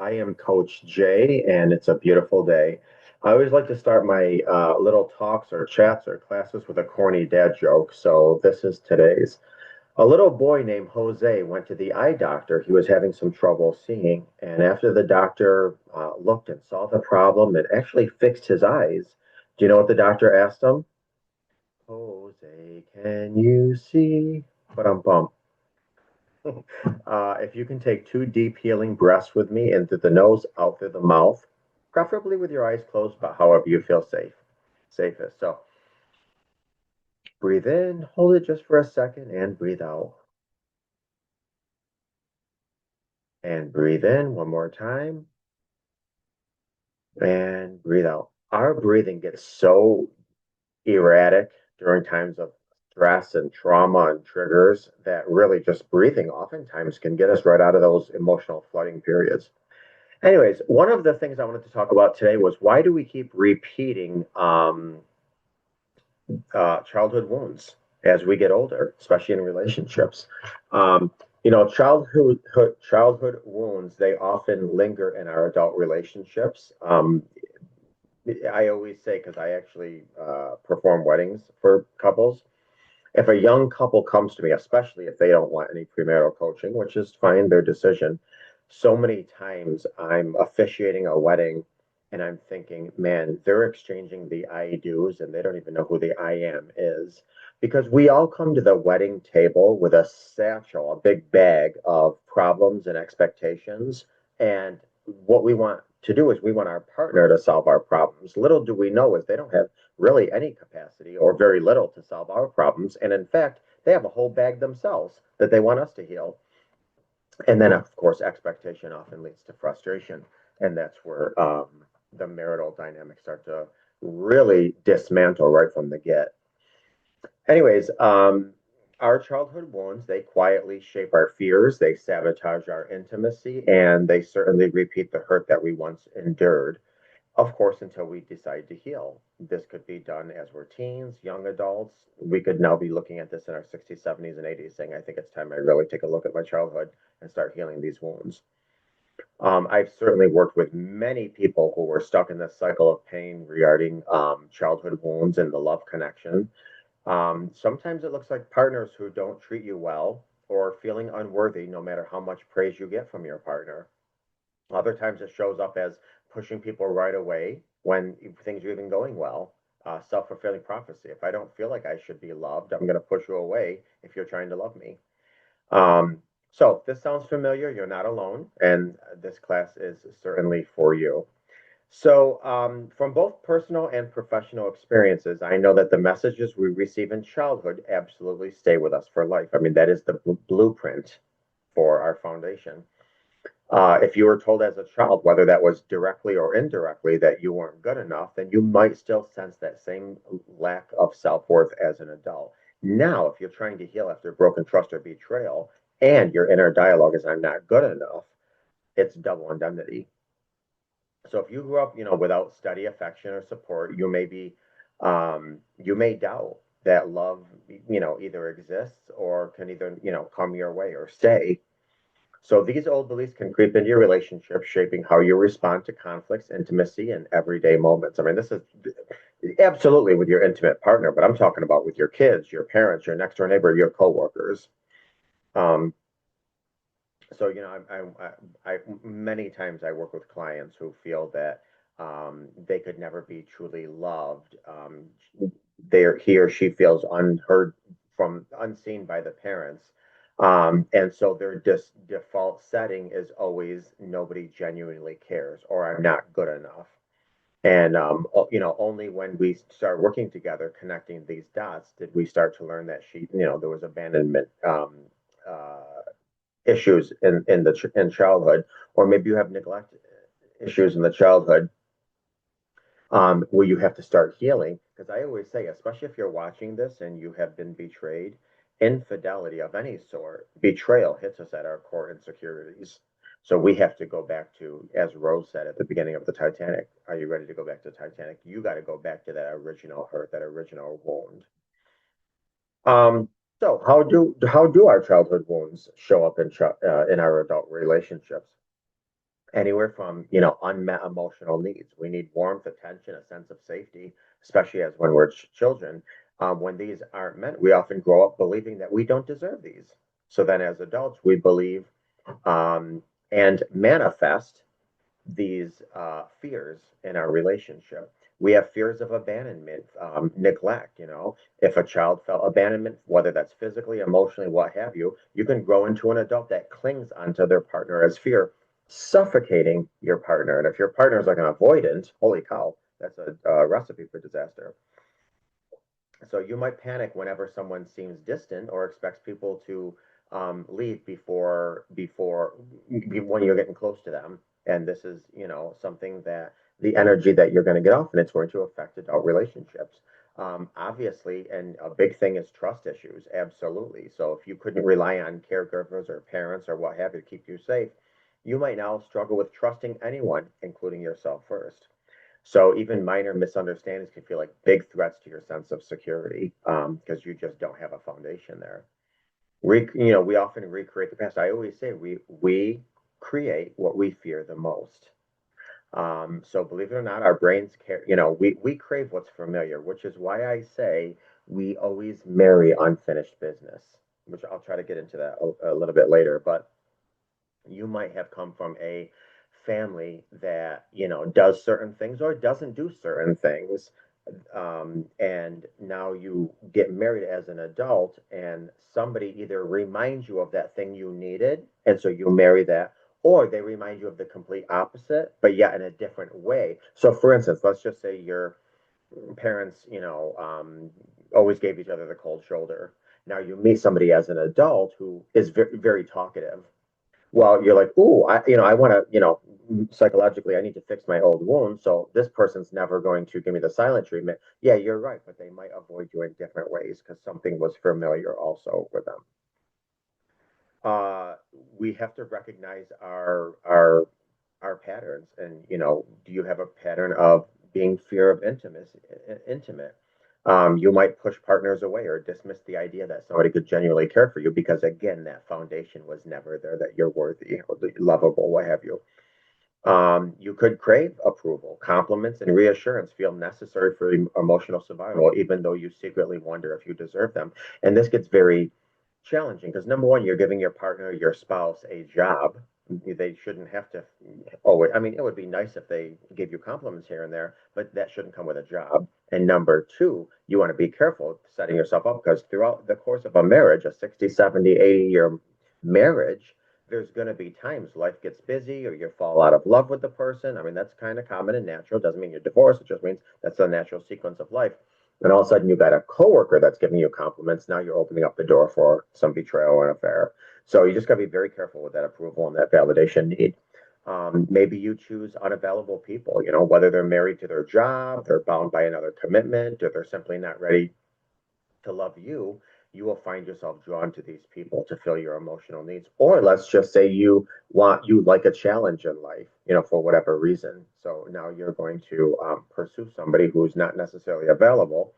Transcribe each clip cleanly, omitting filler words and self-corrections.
I am Coach Jay, and it's a beautiful day. I always like to start my little talks or chats or classes with a corny dad joke, so this is today's. A little boy named Jose went to the eye doctor. He was having some trouble seeing, and after the doctor looked and saw the problem, it actually fixed his eyes. Do you know what the doctor asked him? Jose, can you see? But bum. If you can take two deep healing breaths with me in through the nose, out through the mouth, preferably with your eyes closed, but however you feel safest. So breathe in, hold it just for a second, and breathe out. And breathe in one more time, and breathe out. Our breathing gets so erratic during times of stress and trauma and triggers that really just breathing oftentimes can get us right out of those emotional flooding periods. Anyways, one of the things I wanted to talk about today was why do we keep repeating childhood wounds as we get older, especially in relationships? Um, childhood wounds, they often linger in our adult relationships. I always say, because I actually perform weddings for couples, if a young couple comes to me, especially if they don't want any premarital coaching, which is fine, their decision, so many times I'm officiating a wedding and I'm thinking, man, they're exchanging the I do's and they don't even know who the I am is. Because we all come to the wedding table with a satchel, a big bag of problems and expectations. And what we want to do is we want our partner to solve our problems. Little do we know is they don't have really any capacity or very little to solve our problems. And in fact, they have a whole bag themselves that they want us to heal. And then, of course, expectation often leads to frustration. And that's where the marital dynamics start to really dismantle right from the get. Anyways, our childhood wounds, they quietly shape our fears, they sabotage our intimacy, and they certainly repeat the hurt that we once endured. Of course, until we decide to heal. This could be done as we're teens, young adults. We could now be looking at this in our 60s, 70s, and 80s, saying, I think it's time I really take a look at my childhood and start healing these wounds. I've certainly worked with many people who were stuck in this cycle of pain regarding childhood wounds and the love connection. Sometimes it looks like partners who don't treat you well or feeling unworthy no matter how much praise you get from your partner. Other times it shows up as pushing people right away when things are even going well. Self-fulfilling prophecy. If I don't feel like I should be loved, I'm going to push you away if you're trying to love me. So if this sounds familiar, you're not alone, and this class is certainly for you. So, from both personal and professional experiences, I know that the messages we receive in childhood absolutely stay with us for life. I mean, that is the blueprint for our foundation. If you were told as a child, whether that was directly or indirectly, that you weren't good enough, then you might still sense that same lack of self worth as an adult. Now, if you're trying to heal after broken trust or betrayal, and your inner dialogue is, I'm not good enough, it's double indemnity. So if you grew up, without steady affection or support, you may doubt that love, either exists or can either, come your way or stay. So these old beliefs can creep into your relationship, shaping how you respond to conflicts, intimacy, and everyday moments. I mean, this is absolutely with your intimate partner, but I'm talking about with your kids, your parents, your next door neighbor, your coworkers. Um, so I many times I work with clients who feel that they could never be truly loved. He or she feels unheard from unseen by the parents. And so their default setting is always nobody genuinely cares or I'm not good enough. And only when we start working together, connecting these dots, did we start to learn that there was abandonment uh, issues in childhood, or maybe you have neglect issues in the childhood where you have to start healing. Because I always say, especially if you're watching this and you have been betrayed, infidelity of any sort, betrayal hits us at our core insecurities. So we have to go back to, as Rose said at the beginning of the Titanic, are you ready to go back to Titanic? You got to go back to that original hurt, that original wound. Um, so how do our childhood wounds show up in our adult relationships? Anywhere from, unmet emotional needs. We need warmth, attention, a sense of safety, especially as when we're children. When these aren't met, we often grow up believing that we don't deserve these. So then as adults, we believe um, and manifest these fears in our relationship. We have fears of abandonment, neglect. If a child felt abandonment, whether that's physically, emotionally, what have you, you can grow into an adult that clings onto their partner as fear, suffocating your partner. And if your partner is like an avoidant, holy cow, that's a recipe for disaster. So you might panic whenever someone seems distant or expects people to leave before when you're getting close to them. And this is, something that the energy that you're going to get off, and it's going to affect adult relationships. Obviously, and a big thing is trust issues. Absolutely. So if you couldn't rely on caregivers or parents or what have you to keep you safe, you might now struggle with trusting anyone, including yourself first. So even minor misunderstandings can feel like big threats to your sense of security because you just don't have a foundation there. We often recreate the past. I always say we create what we fear the most. So believe it or not, our brains care. We crave what's familiar, which is why I say we always marry unfinished business, which I'll try to get into that a little bit later. But you might have come from a family that does certain things or doesn't do certain things, and now you get married as an adult and somebody either reminds you of that thing you needed and so you marry that, or they remind you of the complete opposite but yet in a different way. So for instance, let's just say your parents always gave each other the cold shoulder. Now you meet somebody as an adult who is very, very talkative. Well, you're like, ooh, I want to, psychologically, I need to fix my old wound. So this person's never going to give me the silent treatment. Yeah, you're right, but they might avoid you in different ways because something was familiar also with them. Uh, we have to recognize our patterns, and do you have a pattern of being fear of intimate? You might push partners away or dismiss the idea that somebody could genuinely care for you because, again, that foundation was never there, that you're worthy, or lovable, what have you. You could crave approval, compliments, and reassurance feel necessary for emotional survival, even though you secretly wonder if you deserve them. And this gets very challenging because number one, you're giving your partner, your spouse, a job. They shouldn't have to always. I mean, it would be nice if they give you compliments here and there, but that shouldn't come with a job. And number two, you want to be careful setting yourself up because throughout the course of a marriage, a 60, 70, 80-year marriage, there's going to be times life gets busy or you fall out of love with the person. I mean, that's kind of common and natural. Doesn't mean you're divorced. It just means that's the natural sequence of life. And all of a sudden, you've got a coworker that's giving you compliments. Now you're opening up the door for some betrayal or an affair. So you just got to be very careful with that approval and that validation need. Maybe you choose unavailable people, whether they're married to their job, they're bound by another commitment, or they're simply not ready to love you. You will find yourself drawn to these people to fill your emotional needs. Or let's just say you like a challenge in life, for whatever reason. So now you're going to pursue somebody who's not necessarily available.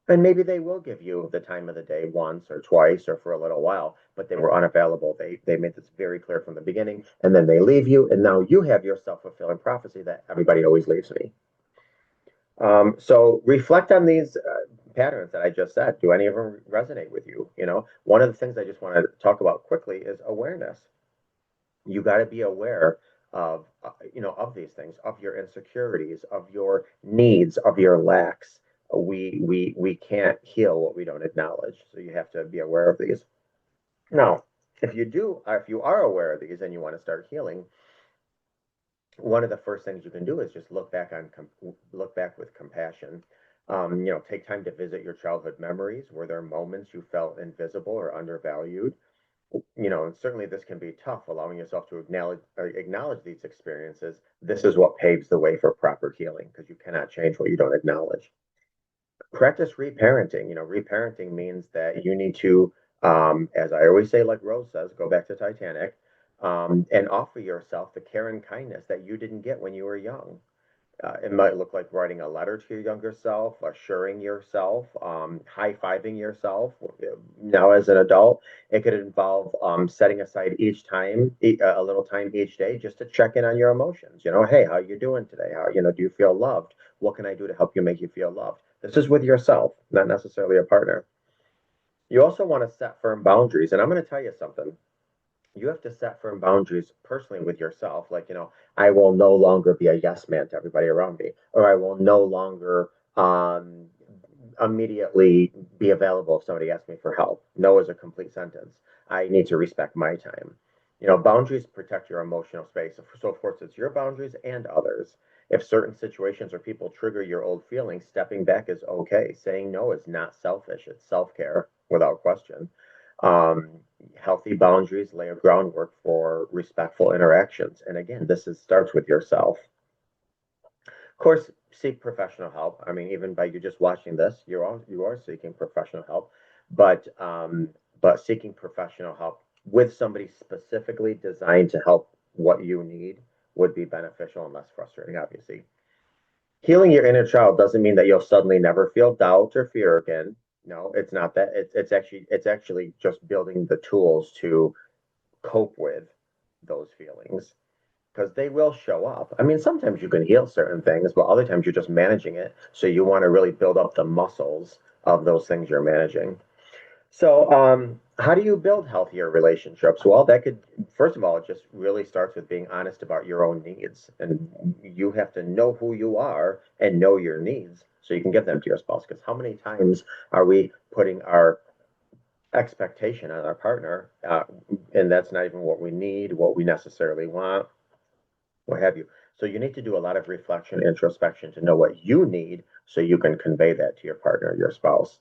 And maybe they will give you the time of the day once or twice or for a little while, but they were unavailable. They made this very clear from the beginning, and then they leave you, and now you have your self-fulfilling prophecy that everybody always leaves me. So reflect on these patterns that I just said. Do any of them resonate with you? One of the things I just want to talk about quickly is awareness. You got to be aware of, of these things, of your insecurities, of your needs, of your lacks. We can't heal what we don't acknowledge. So you have to be aware of these. Now, if you are aware of these and you want to start healing, one of the first things you can do is just look back with compassion. Take time to visit your childhood memories. Were there moments you felt invisible or undervalued? And certainly this can be tough, allowing yourself to acknowledge these experiences. This is what paves the way for proper healing because you cannot change what you don't acknowledge. Practice reparenting. Reparenting means that you need to, as I always say, like Rose says, go back to Titanic, and offer yourself the care and kindness that you didn't get when you were young. It might look like writing a letter to your younger self, assuring yourself, high-fiving yourself. Now, as an adult, it could involve setting aside each time, a little time each day, just to check in on your emotions. Hey, how you doing today? Do you feel loved? What can I do to help you make you feel loved? This is with yourself, not necessarily a partner. You also want to set firm boundaries, and I'm going to tell you something. You have to set firm boundaries personally with yourself. Like, I will no longer be a yes man to everybody around me, or I will no longer immediately be available if somebody asks me for help. No is a complete sentence. I need to respect my time. Boundaries protect your emotional space. So, of course, it's your boundaries and others. If certain situations or people trigger your old feelings, stepping back is okay. Saying no is not selfish, it's self care without question. Um, Healthy boundaries lay a groundwork for respectful interactions. And again, starts with yourself. Of course, seek professional help. I mean, even by you just watching this, you are seeking professional help, but seeking professional help with somebody specifically designed to help what you need would be beneficial and less frustrating, obviously. Healing your inner child doesn't mean that you'll suddenly never feel doubt or fear again. No, it's not that. It's actually just building the tools to cope with those feelings because they will show up. I mean, sometimes you can heal certain things, but other times you're just managing it. So you want to really build up the muscles of those things you're managing. So, how do you build healthier relationships? Well, that could, first of all, it just really starts with being honest about your own needs. And you have to know who you are and know your needs so you can give them to your spouse. Because how many times are we putting our expectation on our partner, and that's not even what we need, what we necessarily want, what have you. So you need to do a lot of reflection, introspection to know what you need so you can convey that to your partner, your spouse.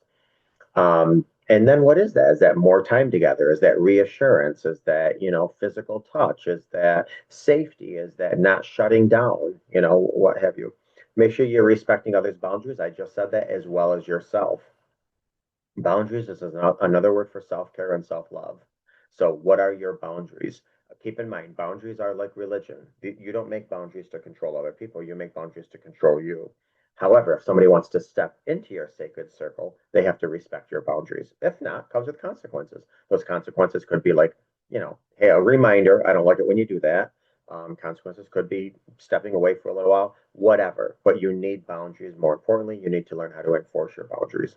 And then what is that? Is that more time together? Is that reassurance? Is that, physical touch? Is that safety? Is that not shutting down? What have you? Make sure you're respecting others' boundaries. I just said that as well as yourself. Boundaries is another word for self-care and self-love. So what are your boundaries? Keep in mind, boundaries are like religion. You don't make boundaries to control other people. You make boundaries to control you. However, if somebody wants to step into your sacred circle, they have to respect your boundaries. If not, comes with consequences. Those consequences could be like, hey, a reminder, I don't like it when you do that. Consequences could be stepping away for a little while, whatever. But you need boundaries. More importantly, you need to learn how to enforce your boundaries.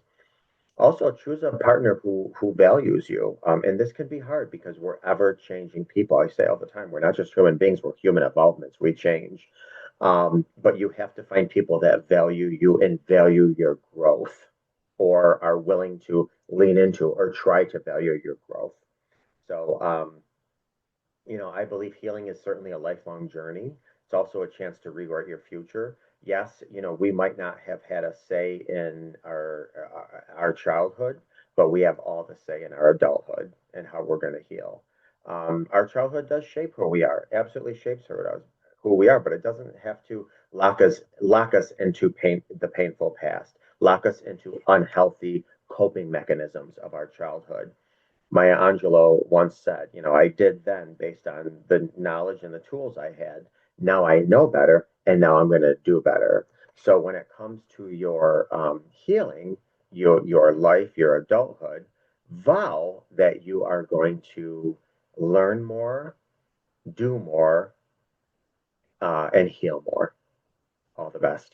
Also, choose a partner who values you. And this can be hard because we're ever changing people. I say all the time, we're not just human beings, we're human evolvements. We change. But you have to find people that value you and value your growth or are willing to lean into or try to value your growth. So, I believe healing is certainly a lifelong journey. It's also a chance to rewrite your future. Yes, we might not have had a say in our childhood, but we have all the say in our adulthood and how we're going to heal. Our childhood does shape who we are, absolutely shapes who we are, but it doesn't have to lock us into the painful past, lock us into unhealthy coping mechanisms of our childhood. Maya Angelou once said, I did then based on the knowledge and the tools I had. Now I know better, and now I'm going to do better. So when it comes to your healing, your life, your adulthood, vow that you are going to learn more, do more, and heal more. All the best.